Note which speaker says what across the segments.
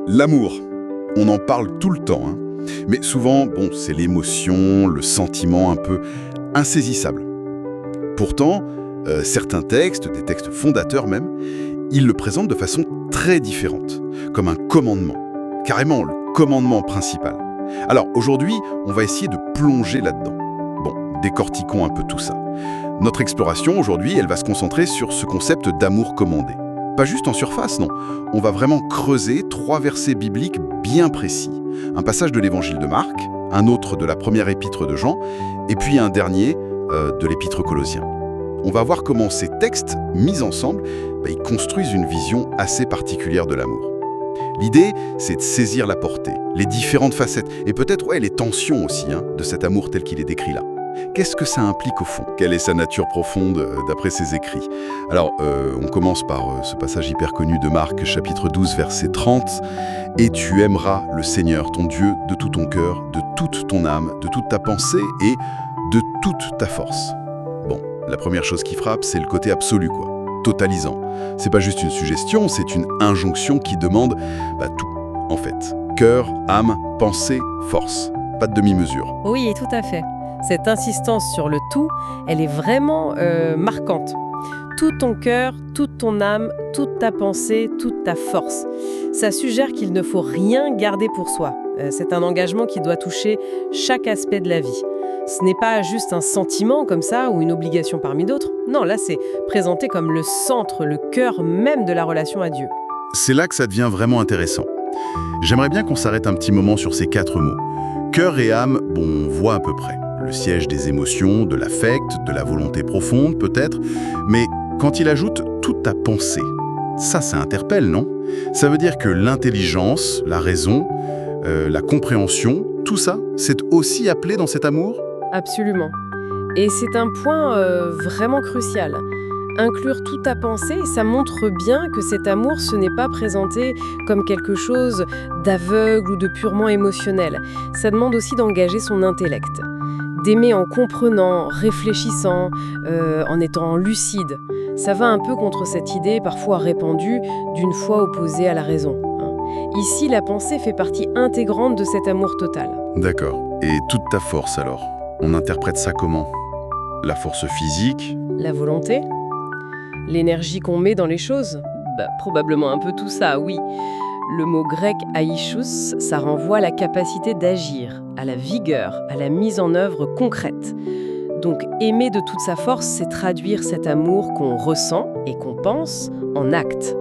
Speaker 1: L'amour, on en parle tout le temps, hein. Mais souvent, c'est l'émotion, le sentiment un peu insaisissable. Pourtant, certains textes, des textes fondateurs même, ils le présentent de façon très différente, comme un commandement, carrément le commandement principal. Alors aujourd'hui, on va essayer de plonger là-dedans. Décortiquons un peu tout ça. Notre exploration aujourd'hui, elle va se concentrer sur ce concept d'amour commandé. Pas juste en surface, non. On va vraiment creuser 3 versets bibliques bien précis. Un passage de l'évangile de Marc, un autre de la première épître de Jean, et puis un dernier de l'épître Colossiens. On va voir comment ces textes, mis ensemble, ils construisent une vision assez particulière de l'amour. L'idée, c'est de saisir la portée, les différentes facettes, et peut-être les tensions aussi de cet amour tel qu'il est décrit là. Qu'est-ce que ça implique au fond? Quelle est sa nature profonde d'après ses écrits? Alors, on commence par ce passage hyper connu de Marc, chapitre 12, verset 30. « Et tu aimeras le Seigneur, ton Dieu, de tout ton cœur, de toute ton âme, de toute ta pensée et de toute ta force. » La première chose qui frappe, c'est le côté absolu, totalisant. C'est pas juste une suggestion, c'est une injonction qui demande tout, en fait. Cœur, âme, pensée, force. Pas de demi-mesure.
Speaker 2: Oui, tout à fait. Cette insistance sur le tout, elle est vraiment marquante. Tout ton cœur, toute ton âme, toute ta pensée, toute ta force. Ça suggère qu'il ne faut rien garder pour soi. C'est un engagement qui doit toucher chaque aspect de la vie. Ce n'est pas juste un sentiment comme ça ou une obligation parmi d'autres. Non, là, c'est présenté comme le centre, le cœur même de la relation à Dieu.
Speaker 1: C'est là que ça devient vraiment intéressant. J'aimerais bien qu'on s'arrête un petit moment sur ces 4 mots. Cœur et âme, on voit à peu près. Le siège des émotions, de l'affect, de la volonté profonde peut-être. Mais quand il ajoute toute ta pensée, ça interpelle, non? Ça veut dire que l'intelligence, la raison, la compréhension, tout ça, c'est aussi appelé dans cet amour?
Speaker 2: Absolument. Et c'est un point vraiment crucial. Inclure toute ta pensée, ça montre bien que cet amour, ce n'est pas présenté comme quelque chose d'aveugle ou de purement émotionnel. Ça demande aussi d'engager son intellect. D'aimer en comprenant, réfléchissant, en étant lucide. Ça va un peu contre cette idée parfois répandue d'une foi opposée à la raison. Ici, la pensée fait partie intégrante de cet amour total.
Speaker 1: D'accord. Et toute ta force alors? On interprète ça comment? La force physique?
Speaker 2: La volonté? L'énergie qu'on met dans les choses? Probablement un peu tout ça, oui. Le mot grec « aïchous », ça renvoie à la capacité d'agir, à la vigueur, à la mise en œuvre concrète. Donc aimer de toute sa force, c'est traduire cet amour qu'on ressent et qu'on pense en acte,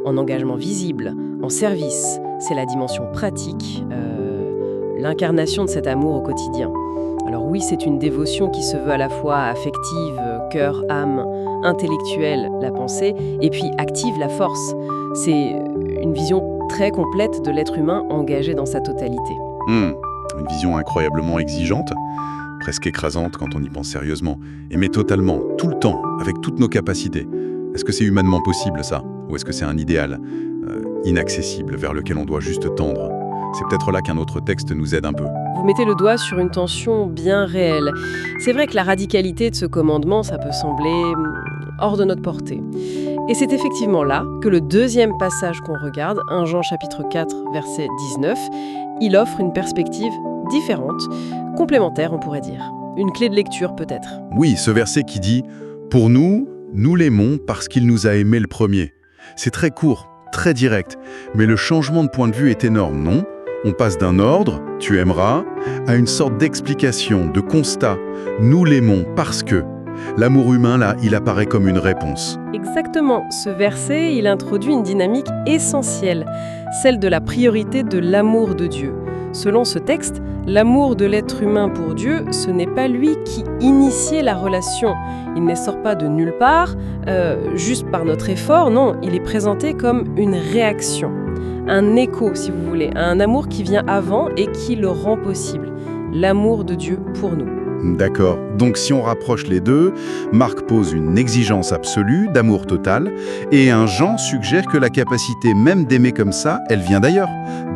Speaker 2: en engagement visible, en service. C'est la dimension pratique, l'incarnation de cet amour au quotidien. Alors oui, c'est une dévotion qui se veut à la fois affective, cœur, âme, intellectuelle, la pensée, et puis active, la force. C'est une vision très complète de l'être humain engagé dans sa totalité.
Speaker 1: Une vision incroyablement exigeante, presque écrasante quand on y pense sérieusement. Aimer totalement, tout le temps, avec toutes nos capacités. Est-ce que c'est humainement possible ça? Ou est-ce que c'est un idéal inaccessible vers lequel on doit juste tendre? C'est peut-être là qu'un autre texte nous aide un peu.
Speaker 2: Vous mettez le doigt sur une tension bien réelle. C'est vrai que la radicalité de ce commandement, ça peut sembler hors de notre portée. Et c'est effectivement là que le deuxième passage qu'on regarde, 1 Jean chapitre 4, verset 19, il offre une perspective différente, complémentaire on pourrait dire. Une clé de lecture peut-être.
Speaker 1: Oui, ce verset qui dit « Pour nous, nous l'aimons parce qu'il nous a aimés le premier ». C'est très court, très direct, mais le changement de point de vue est énorme, non? On passe d'un ordre, tu aimeras, à une sorte d'explication, de constat. Nous l'aimons parce que. L'amour humain, là, il apparaît comme une réponse.
Speaker 2: Exactement. Ce verset, il introduit une dynamique essentielle, celle de la priorité de l'amour de Dieu. Selon ce texte, l'amour de l'être humain pour Dieu, ce n'est pas lui qui initiait la relation. Il ne sort pas de nulle part, juste par notre effort. Non, il est présenté comme une réaction. Un écho, si vous voulez, à un amour qui vient avant et qui le rend possible. L'amour de Dieu pour nous.
Speaker 1: D'accord. Donc si on rapproche les deux, Marc pose une exigence absolue d'amour total et un Jean suggère que la capacité même d'aimer comme ça, elle vient d'ailleurs,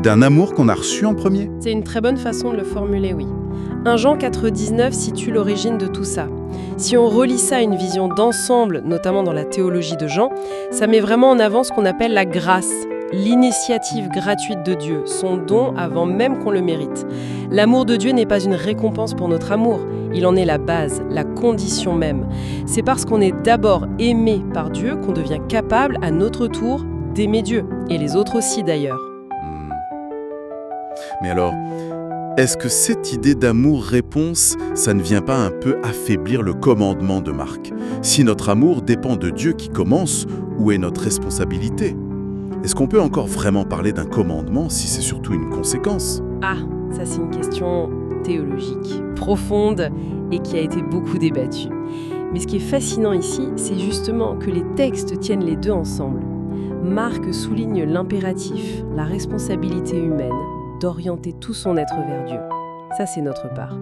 Speaker 1: d'un amour qu'on a reçu en premier.
Speaker 2: C'est une très bonne façon de le formuler, oui. 1 Jean 4,19 situe l'origine de tout ça. Si on relie ça à une vision d'ensemble, notamment dans la théologie de Jean, ça met vraiment en avant ce qu'on appelle la grâce, l'initiative gratuite de Dieu, son don avant même qu'on le mérite. L'amour de Dieu n'est pas une récompense pour notre amour, il en est la base, la condition même. C'est parce qu'on est d'abord aimé par Dieu qu'on devient capable à notre tour d'aimer Dieu, et les autres aussi d'ailleurs.
Speaker 3: Mais alors, est-ce que cette idée d'amour-réponse, ça ne vient pas un peu affaiblir le commandement de Marc? Si notre amour dépend de Dieu qui commence, où est notre responsabilité? Est-ce qu'on peut encore vraiment parler d'un commandement si c'est surtout une conséquence?
Speaker 2: Ah, ça c'est une question théologique, profonde et qui a été beaucoup débattue. Mais ce qui est fascinant ici, c'est justement que les textes tiennent les deux ensemble. Marc souligne l'impératif, la responsabilité humaine, d'orienter tout son être vers Dieu. Ça, c'est notre part.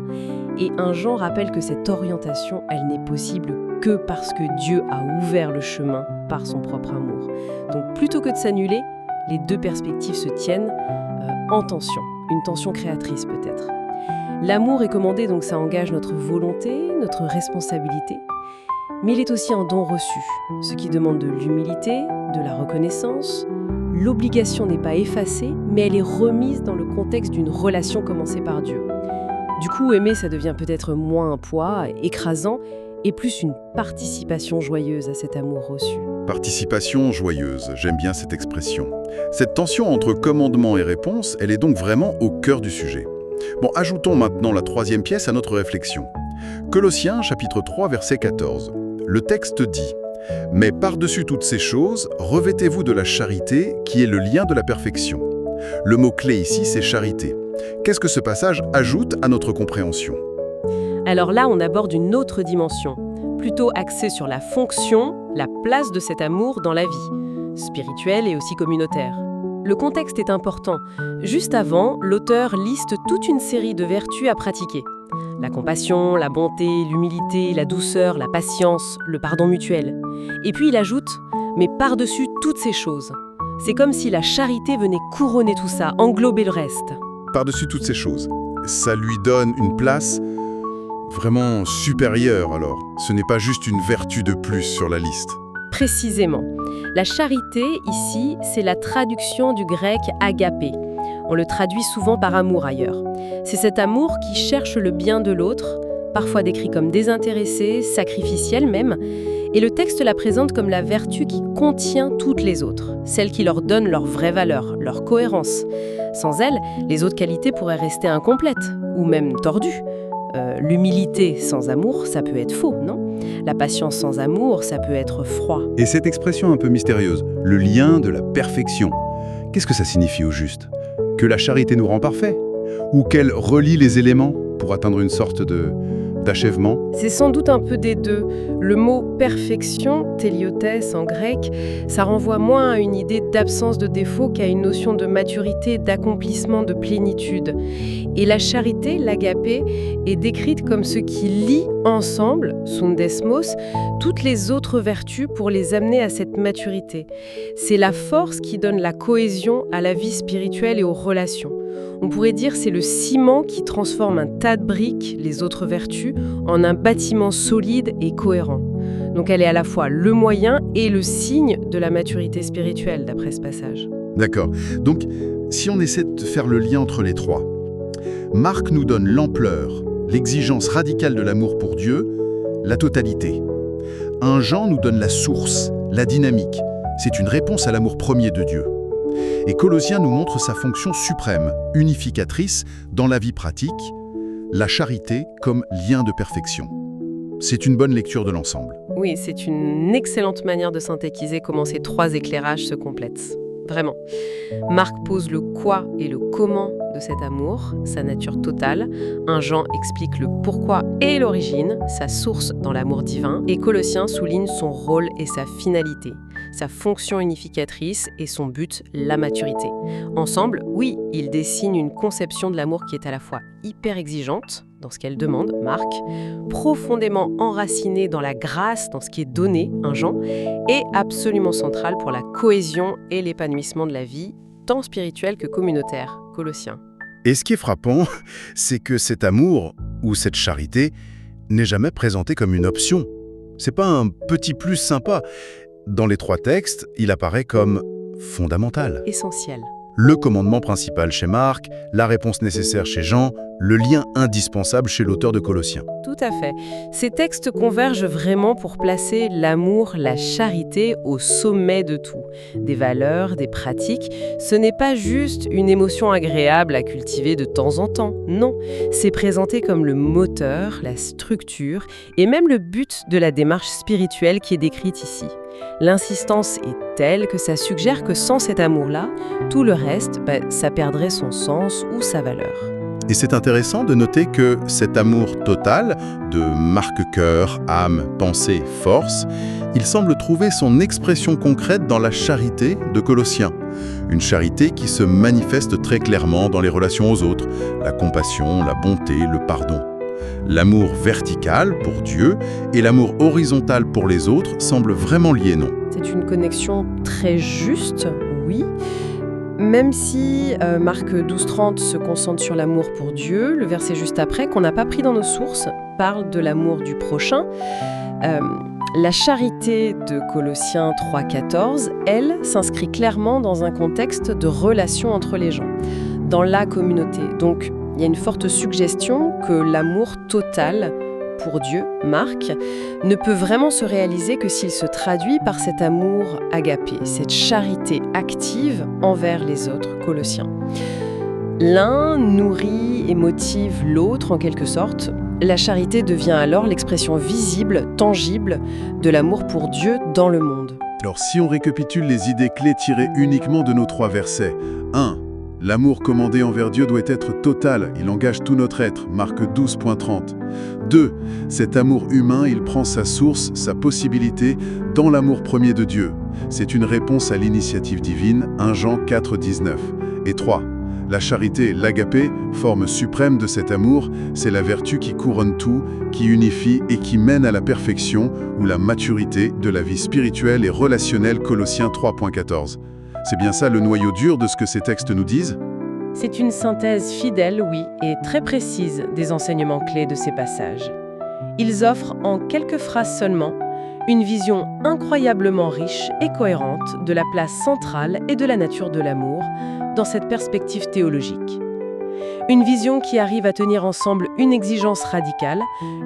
Speaker 2: Et 1 Jean rappelle que cette orientation, elle n'est possible que parce que Dieu a ouvert le chemin par son propre amour. Donc, plutôt que de s'annuler, les deux perspectives se tiennent en tension, une tension créatrice peut-être. L'amour est commandé, donc ça engage notre volonté, notre responsabilité, mais il est aussi un don reçu, ce qui demande de l'humilité, de la reconnaissance. L'obligation n'est pas effacée, mais elle est remise dans le contexte d'une relation commencée par Dieu. Du coup, aimer, ça devient peut-être moins un poids écrasant et plus une participation joyeuse à cet amour reçu.
Speaker 1: Participation joyeuse, j'aime bien cette expression. Cette tension entre commandement et réponse, elle est donc vraiment au cœur du sujet. Bon, ajoutons maintenant la 3e pièce à notre réflexion. Colossiens, chapitre 3, verset 14. Le texte dit « Mais par-dessus toutes ces choses, revêtez-vous de la charité, qui est le lien de la perfection. » Le mot-clé ici, c'est charité. Qu'est-ce que ce passage ajoute à notre compréhension?
Speaker 2: Alors là, on aborde une autre dimension, plutôt axée sur la fonction, la place de cet amour dans la vie, spirituelle et aussi communautaire. Le contexte est important. Juste avant, l'auteur liste toute une série de vertus à pratiquer. La compassion, la bonté, l'humilité, la douceur, la patience, le pardon mutuel. Et puis il ajoute « mais par-dessus toutes ces choses ». C'est comme si la charité venait couronner tout ça, englober le reste.
Speaker 1: Par-dessus toutes ces choses, ça lui donne une place vraiment supérieure alors. Ce n'est pas juste une vertu de plus sur la liste.
Speaker 2: Précisément. La charité, ici, c'est la traduction du grec agapé. On le traduit souvent par amour ailleurs. C'est cet amour qui cherche le bien de l'autre, parfois décrit comme désintéressé, sacrificiel même, et le texte la présente comme la vertu qui contient toutes les autres, celle qui leur donne leur vraie valeur, leur cohérence. Sans elle, les autres qualités pourraient rester incomplètes, ou même tordues. L'humilité sans amour, ça peut être faux, non? La patience sans amour, ça peut être froid.
Speaker 1: Et cette expression un peu mystérieuse, le lien de la perfection, qu'est-ce que ça signifie au juste? Que la charité nous rend parfaits? Ou qu'elle relie les éléments pour atteindre une sorte d'achèvement?
Speaker 2: C'est sans doute un peu des deux. Le mot perfection, téliotès en grec, ça renvoie moins à une idée d'absence de défaut qu'à une notion de maturité, d'accomplissement, de plénitude. Et la charité, l'agapé, est décrite comme ce qui lie ensemble, sundesmos, toutes les autres vertus pour les amener à cette maturité. C'est la force qui donne la cohésion à la vie spirituelle et aux relations. On pourrait dire c'est le ciment qui transforme un tas de briques, les autres vertus, en un bâtiment solide et cohérent. Donc elle est à la fois le moyen et le signe de la maturité spirituelle, d'après ce passage.
Speaker 1: D'accord. Donc, si on essaie de faire le lien entre les trois, Marc nous donne l'ampleur, l'exigence radicale de l'amour pour Dieu, la totalité. 1 Jean nous donne la source, la dynamique. C'est une réponse à l'amour premier de Dieu. Et Colossiens nous montre sa fonction suprême, unificatrice dans la vie pratique, la charité comme lien de perfection. C'est une bonne lecture de l'ensemble.
Speaker 2: Oui, c'est une excellente manière de synthétiser comment ces trois éclairages se complètent. Vraiment. Marc pose le quoi et le comment de cet amour, sa nature totale. 1 Jean explique le pourquoi et l'origine, sa source dans l'amour divin. Et Colossiens souligne son rôle et sa finalité, sa fonction unificatrice et son but, la maturité. Ensemble, oui, ils dessinent une conception de l'amour qui est à la fois hyper exigeante, dans ce qu'elle demande, Marc, profondément enracinée dans la grâce, dans ce qui est donné, 1 Jean, et absolument centrale pour la cohésion et l'épanouissement de la vie, tant spirituelle que communautaire, Colossiens.
Speaker 1: Et ce qui est frappant, c'est que cet amour, ou cette charité, n'est jamais présenté comme une option. C'est pas un petit plus sympa. Dans les 3 textes, il apparaît comme
Speaker 3: fondamental.
Speaker 2: Essentiel.
Speaker 3: Le commandement principal chez Marc, la réponse nécessaire chez Jean, le lien indispensable chez l'auteur de Colossiens.
Speaker 2: Tout à fait. Ces textes convergent vraiment pour placer l'amour, la charité au sommet de tout. Des valeurs, des pratiques. Ce n'est pas juste une émotion agréable à cultiver de temps en temps. Non, c'est présenté comme le moteur, la structure et même le but de la démarche spirituelle qui est décrite ici. L'insistance est telle que ça suggère que sans cet amour-là, tout le reste, ça perdrait son sens ou sa valeur.
Speaker 3: Et c'est intéressant de noter que cet amour total, de marque-cœur, âme, pensée, force, il semble trouver son expression concrète dans la charité de Colossiens. Une charité qui se manifeste très clairement dans les relations aux autres, la compassion, la bonté, le pardon. L'amour vertical pour Dieu et l'amour horizontal pour les autres semblent vraiment liés, non?
Speaker 2: C'est une connexion très juste, oui. Même si Marc 12,30 se concentre sur l'amour pour Dieu, le verset juste après, qu'on n'a pas pris dans nos sources, parle de l'amour du prochain. La charité de Colossiens 3,14, elle, s'inscrit clairement dans un contexte de relation entre les gens, dans la communauté. Donc, il y a une forte suggestion que l'amour total pour Dieu, Marc, ne peut vraiment se réaliser que s'il se traduit par cet amour agapé, cette charité active envers les autres, Colossiens. L'un nourrit et motive l'autre en quelque sorte. La charité devient alors l'expression visible, tangible de l'amour pour Dieu dans le monde.
Speaker 3: Alors si on récapitule les idées clés tirées uniquement de nos 3 versets. 1. L'amour commandé envers Dieu doit être total, il engage tout notre être, Marc 12,30. 2. Cet amour humain, il prend sa source, sa possibilité, dans l'amour premier de Dieu. C'est une réponse à l'initiative divine, 1 Jean 4,19. Et 3. La charité, l'agapé, forme suprême de cet amour, c'est la vertu qui couronne tout, qui unifie et qui mène à la perfection ou la maturité de la vie spirituelle et relationnelle, Colossiens 3,14. C'est bien ça le noyau dur de ce que ces textes nous disent?
Speaker 2: C'est une synthèse fidèle, oui, et très précise des enseignements clés de ces passages. Ils offrent en quelques phrases seulement une vision incroyablement riche et cohérente de la place centrale et de la nature de l'amour dans cette perspective théologique. Une vision qui arrive à tenir ensemble une exigence radicale,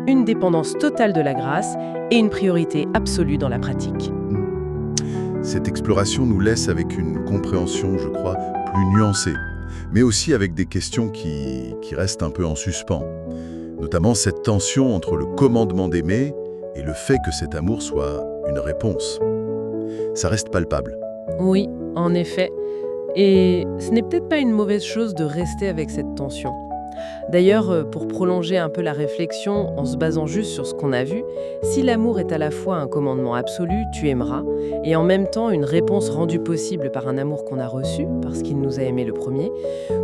Speaker 2: une dépendance totale de la grâce et une priorité absolue dans la pratique.
Speaker 3: Cette exploration nous laisse avec une compréhension, je crois, plus nuancée, mais aussi avec des questions qui restent un peu en suspens. Notamment cette tension entre le commandement d'aimer et le fait que cet amour soit une réponse. Ça reste palpable.
Speaker 2: Oui, en effet. Et ce n'est peut-être pas une mauvaise chose de rester avec cette tension. D'ailleurs, pour prolonger un peu la réflexion en se basant juste sur ce qu'on a vu, si l'amour est à la fois un commandement absolu, tu aimeras, et en même temps une réponse rendue possible par un amour qu'on a reçu, parce qu'il nous a aimé le premier,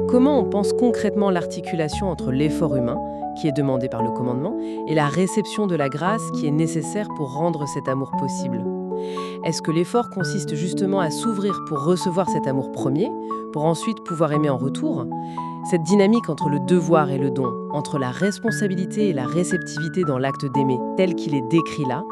Speaker 2: comment on pense concrètement l'articulation entre l'effort humain, qui est demandé par le commandement, et la réception de la grâce qui est nécessaire pour rendre cet amour possible? Est-ce que l'effort consiste justement à s'ouvrir pour recevoir cet amour premier, pour ensuite pouvoir aimer en retour? Cette dynamique entre le devoir et le don, entre la responsabilité et la réceptivité dans l'acte d'aimer, tel qu'il est décrit là,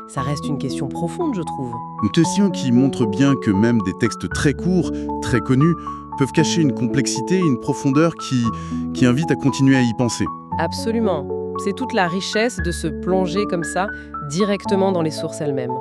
Speaker 2: ça reste une question profonde, je trouve.
Speaker 3: Une question qui montre bien que même des textes très courts, très connus, peuvent cacher une complexité, une profondeur qui invite à continuer à y penser.
Speaker 2: Absolument. C'est toute la richesse de se plonger comme ça, directement dans les sources elles-mêmes.